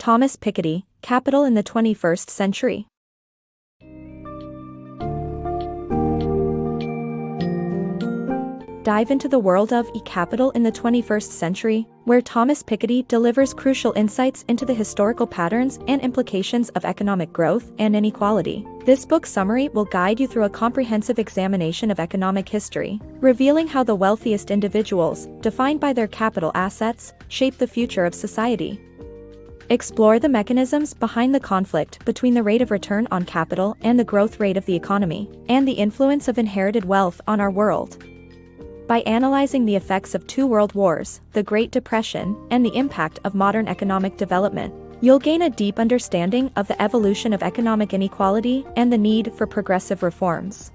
Thomas Piketty, Capital in the 21st Century. Dive into the world of Capital in the 21st Century, where Thomas Piketty delivers crucial insights into the historical patterns and implications of economic growth and inequality. This book summary will guide you through a comprehensive examination of economic history, revealing how the wealthiest individuals, defined by their capital assets, shape the future of society. Explore the mechanisms behind the conflict between the rate of return on capital and the growth rate of the economy, and the influence of inherited wealth on our world. By analyzing the effects of two world wars, the Great Depression, and the impact of modern economic development, you'll gain a deep understanding of the evolution of economic inequality and the need for progressive reforms.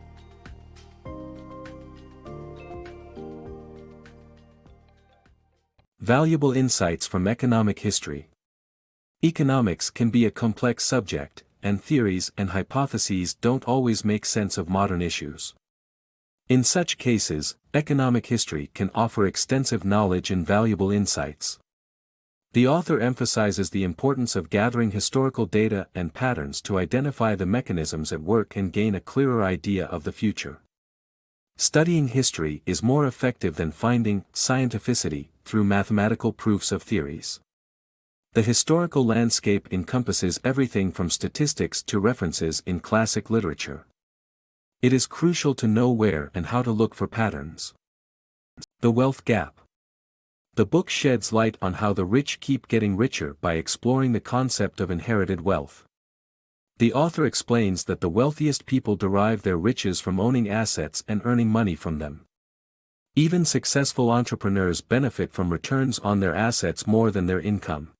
Valuable insights from economic history. Economics can be a complex subject, and theories and hypotheses don't always make sense of modern issues. In such cases, economic history can offer extensive knowledge and valuable insights. The author emphasizes the importance of gathering historical data and patterns to identify the mechanisms at work and gain a clearer idea of the future. Studying history is more effective than finding scientificity through mathematical proofs of theories. The historical landscape encompasses everything from statistics to references in classic literature. It is crucial to know where and how to look for patterns. The wealth gap. The book sheds light on how the rich keep getting richer by exploring the concept of inherited wealth. The author explains that the wealthiest people derive their riches from owning assets and earning money from them. Even successful entrepreneurs benefit from returns on their assets more than their income.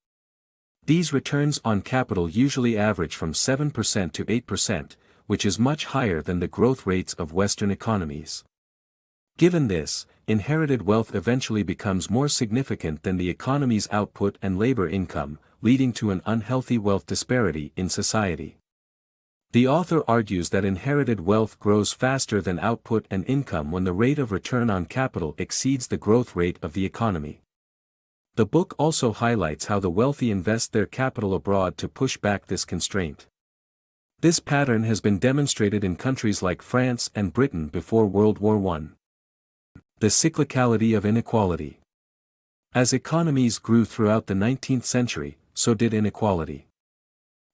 These returns on capital usually average from 7% to 8%, which is much higher than the growth rates of Western economies. Given this, inherited wealth eventually becomes more significant than the economy's output and labor income, leading to an unhealthy wealth disparity in society. The author argues that inherited wealth grows faster than output and income when the rate of return on capital exceeds the growth rate of the economy. The book also highlights how the wealthy invest their capital abroad to push back this constraint. This pattern has been demonstrated in countries like France and Britain before World War I. The cyclicality of inequality. As economies grew throughout the 19th century, so did inequality.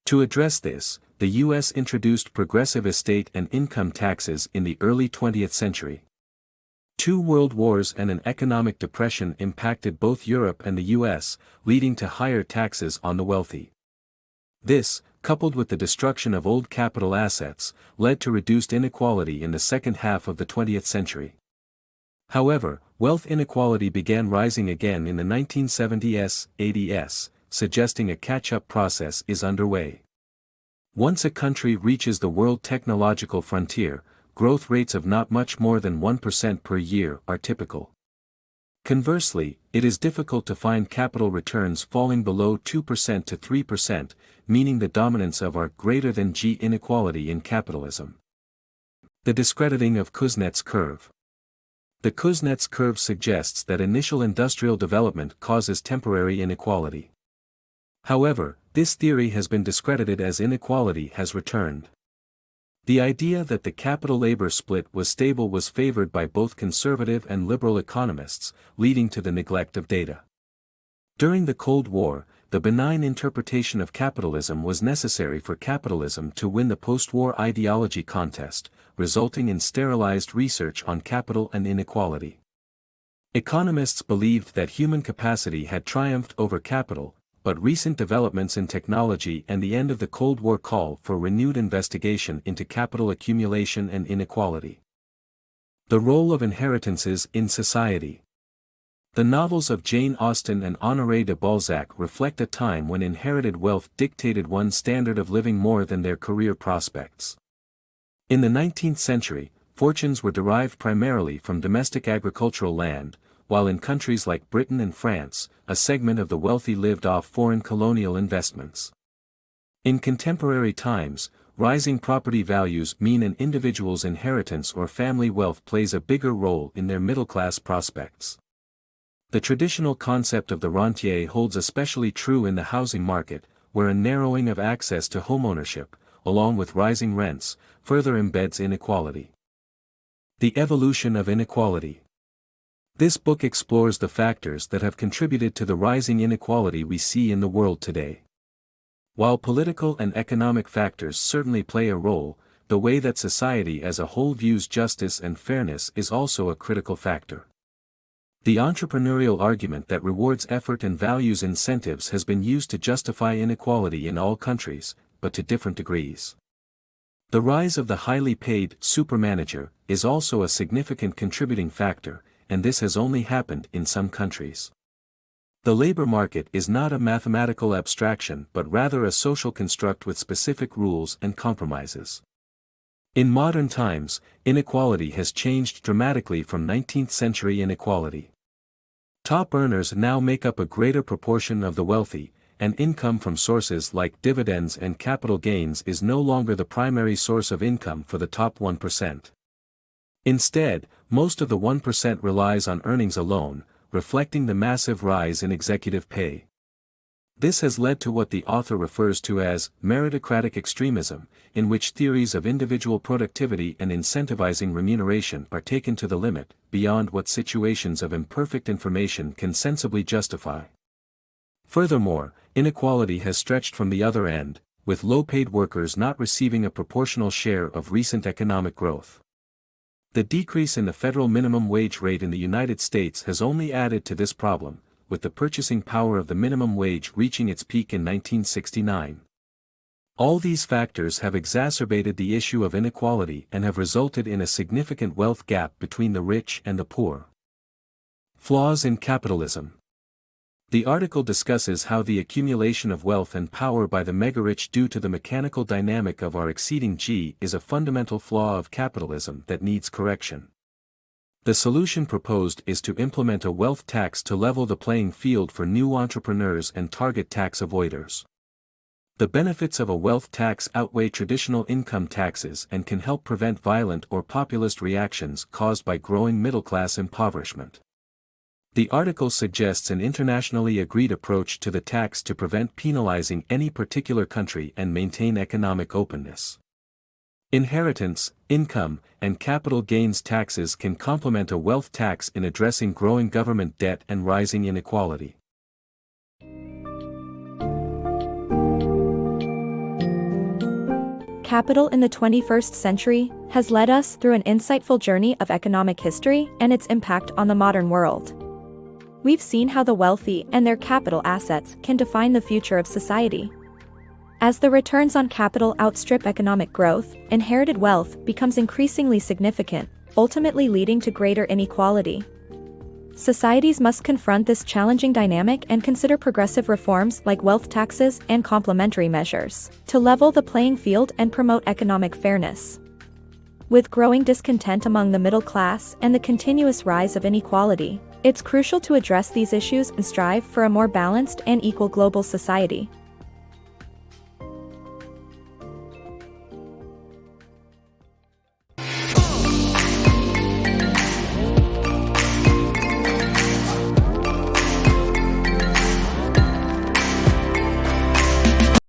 To address this, the U.S. introduced progressive estate and income taxes in the early 20th century. Two world wars and an economic depression impacted both Europe and the U.S., leading to higher taxes on the wealthy. This, coupled with the destruction of old capital assets, led to reduced inequality in the second half of the 20th century. However, wealth inequality began rising again in the 1970s, suggesting a catch-up process is underway. Once a country reaches the world technological frontier, growth rates of not much more than 1% per year are typical. Conversely, it is difficult to find capital returns falling below 2% to 3%, meaning the dominance of our greater than G inequality in capitalism. The discrediting of Kuznets curve. The Kuznets curve suggests that initial industrial development causes temporary inequality. However, this theory has been discredited as inequality has returned. The idea that the capital-labor split was stable was favored by both conservative and liberal economists, leading to the neglect of data. During the Cold War, the benign interpretation of capitalism was necessary for capitalism to win the post-war ideology contest, resulting in sterilized research on capital and inequality. Economists believed that human capacity had triumphed over capital, but recent developments in technology and the end of the Cold War call for renewed investigation into capital accumulation and inequality. The role of inheritances in society. The novels of Jane Austen and Honoré de Balzac reflect a time when inherited wealth dictated one's standard of living more than their career prospects. In the 19th century, fortunes were derived primarily from domestic agricultural land, while in countries like Britain and France, a segment of the wealthy lived off foreign colonial investments. In contemporary times, rising property values mean an individual's inheritance or family wealth plays a bigger role in their middle-class prospects. The traditional concept of the rentier holds especially true in the housing market, where a narrowing of access to homeownership, along with rising rents, further embeds inequality. The Evolution of Inequality. This book explores the factors that have contributed to the rising inequality we see in the world today. While political and economic factors certainly play a role, the way that society as a whole views justice and fairness is also a critical factor. The entrepreneurial argument that rewards effort and values incentives has been used to justify inequality in all countries, but to different degrees. The rise of the highly paid supermanager is also a significant contributing factor, and this has only happened in some countries. The labor market is not a mathematical abstraction but rather a social construct with specific rules and compromises. In modern times, inequality has changed dramatically from 19th-century inequality. Top earners now make up a greater proportion of the wealthy, and income from sources like dividends and capital gains is no longer the primary source of income for the top 1%. Instead, most of the 1% relies on earnings alone, reflecting the massive rise in executive pay. This has led to what the author refers to as meritocratic extremism, in which theories of individual productivity and incentivizing remuneration are taken to the limit, beyond what situations of imperfect information can sensibly justify. Furthermore, inequality has stretched from the other end, with low-paid workers not receiving a proportional share of recent economic growth. The decrease in the federal minimum wage rate in the United States has only added to this problem, with the purchasing power of the minimum wage reaching its peak in 1969. All these factors have exacerbated the issue of inequality and have resulted in a significant wealth gap between the rich and the poor. Flaws in capitalism. The article discusses how the accumulation of wealth and power by the mega-rich due to the mechanical dynamic of R exceeding G is a fundamental flaw of capitalism that needs correction. The solution proposed is to implement a wealth tax to level the playing field for new entrepreneurs and target tax avoiders. The benefits of a wealth tax outweigh traditional income taxes and can help prevent violent or populist reactions caused by growing middle-class impoverishment. The article suggests an internationally agreed approach to the tax to prevent penalizing any particular country and maintain economic openness. Inheritance, income, and capital gains taxes can complement a wealth tax in addressing growing government debt and rising inequality. Capital in the 21st century has led us through an insightful journey of economic history and its impact on the modern world. We've seen how the wealthy and their capital assets can define the future of society. As the returns on capital outstrip economic growth, inherited wealth becomes increasingly significant, ultimately leading to greater inequality. Societies must confront this challenging dynamic and consider progressive reforms like wealth taxes and complementary measures to level the playing field and promote economic fairness. With growing discontent among the middle class and the continuous rise of inequality, it's crucial to address these issues and strive for a more balanced and equal global society.